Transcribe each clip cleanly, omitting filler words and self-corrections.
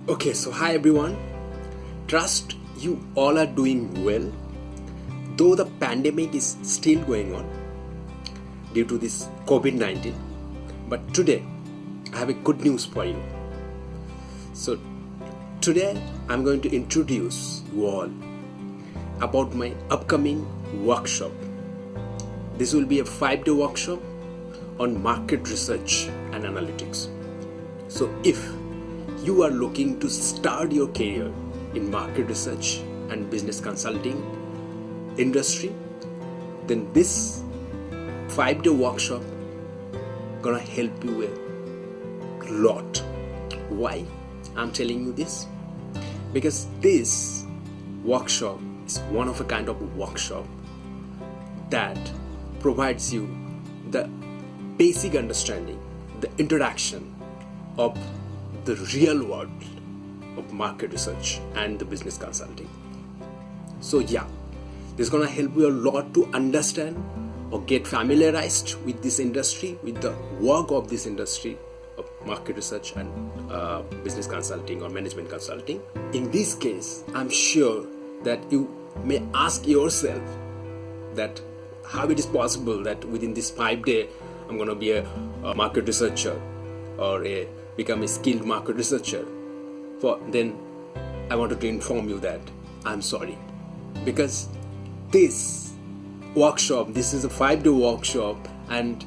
Okay, so hi everyone. Trust you all are doing well, though the pandemic is still going on due to this COVID-19. But today, I have a good news for you. So, today I'm going to introduce you all about my upcoming workshop. This will be a 5-day workshop on market research and analytics. So, if you are looking to start your career in market research and business consulting industry, then this 5-day workshop gonna help you a lot. Why I'm telling you this? Because this workshop is one of a kind of workshop that provides you the basic understanding, the introduction of the real world of market research and the business consulting. So yeah, this is gonna help you a lot to understand or get familiarized with this industry, with the work of this industry of market research and business consulting or management consulting. In this case, I'm sure that you may ask yourself that how it is possible that within this 5-day I'm gonna be a market researcher or become a skilled market researcher. Then I wanted to inform you that I'm sorry, because this workshop, this is a 5-day workshop, and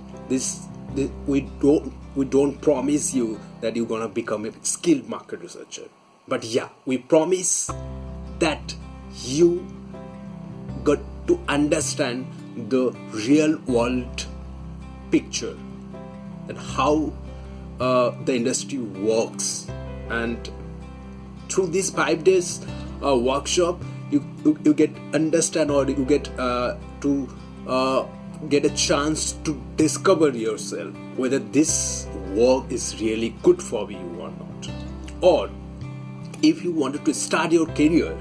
we don't promise you that you're gonna become a skilled market researcher. But yeah, we promise that you got to understand the real world picture and how the industry works. And through these 5 days workshop, you get understand, or you get to get a chance to discover yourself whether this work is really good for you or not. Or if you wanted to start your career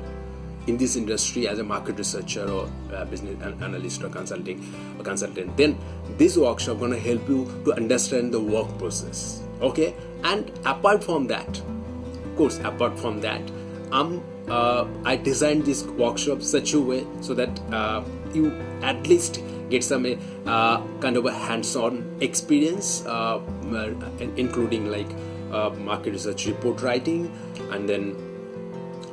in this industry as a market researcher or business analyst or consultant, then this workshop gonna help you to understand the work process. Okay, and apart from that, I designed this workshop such a way so that you at least get some kind of a hands-on experience, including like market research report writing, and then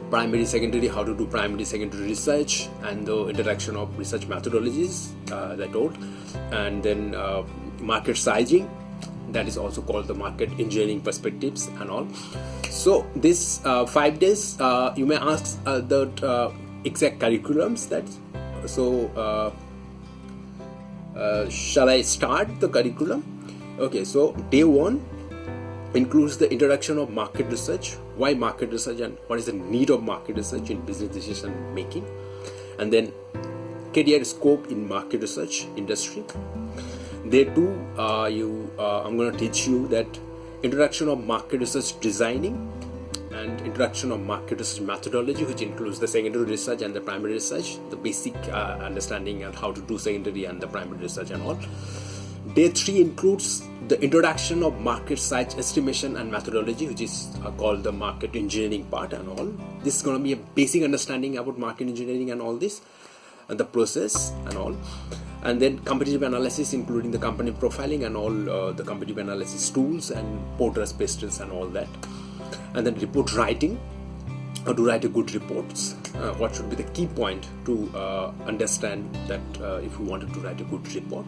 primary, secondary, how to do primary, secondary research, and the introduction of research methodologies, as I told, and then market sizing, that is also called the market engineering perspectives and all. So this 5 days, you may ask the exact curriculums. Shall I start the curriculum? Okay, so day 1 includes the introduction of market research, why market research and what is the need of market research in business decision making, and then career scope in market research industry. Day 2, I'm going to teach you that introduction of market research designing and introduction of market research methodology, which includes the secondary research and the primary research, the basic understanding and how to do secondary and the primary research and all. Day 3 includes the introduction of market size estimation and methodology, which is called the market engineering part and all. This is going to be a basic understanding about market engineering and all this, and the process and all. And then competitive analysis, including the company profiling and all the competitive analysis tools and Porter's pastels and all that. And then report writing, how to write a good reports, what should be the key point to understand that if you wanted to write a good report.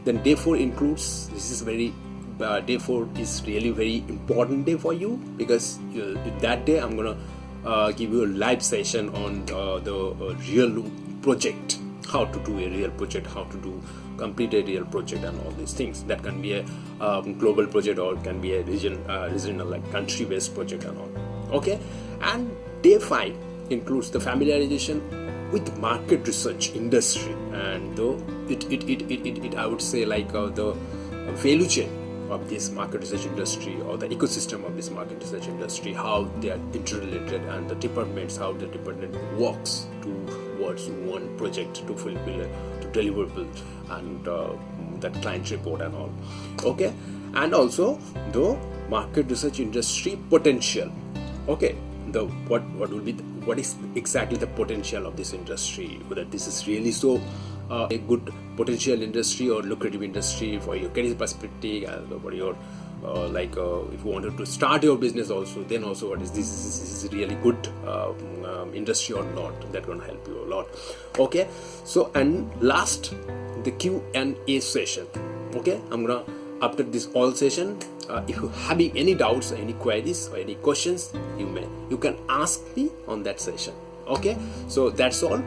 Then day 4 includes, day 4 is really very important day for you, because that day I'm gonna give you a live session on the real project, how to do a real project, how to complete a real project and all these things. That can be a global project or can be a regional like country based project and all. Okay, and day 5 includes the familiarization with market research industry, and it I would say like the value chain of this market research industry, or the ecosystem of this market research industry, how they are interrelated, and the departments, how the department works towards one project to fulfill to deliverable and that client report and all. Okay, and also the market research industry potential, Okay, what is exactly the potential of this industry, whether this is really so a good potential industry or lucrative industry for your career perspective, for your if you wanted to start your business also, then also what is this is really good industry or not, that gonna help you a lot. Okay, so and last, the Q&A session. Okay, I'm gonna, after this all session, if you having any doubts, any queries or any questions, you can ask me on that session. Okay, so that's all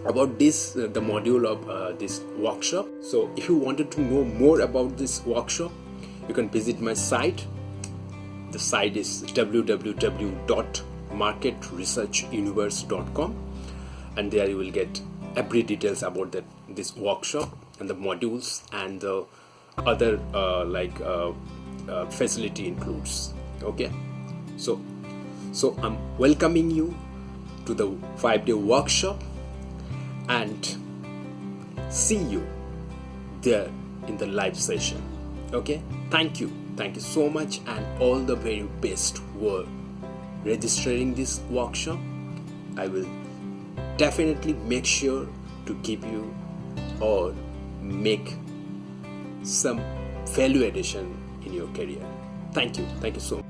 about this the module of this workshop. So if you wanted to know more about this workshop, you can visit my site. The site is www.marketresearchuniverse.com, and there you will get every details about this workshop and the modules and the other facility includes. Okay, so I'm welcoming you to the 5-day workshop, and see you there in the live session. Okay, thank you so much, and all the very best for registering this workshop. I will definitely make sure to give you or make some value addition in your career. Thank you so much.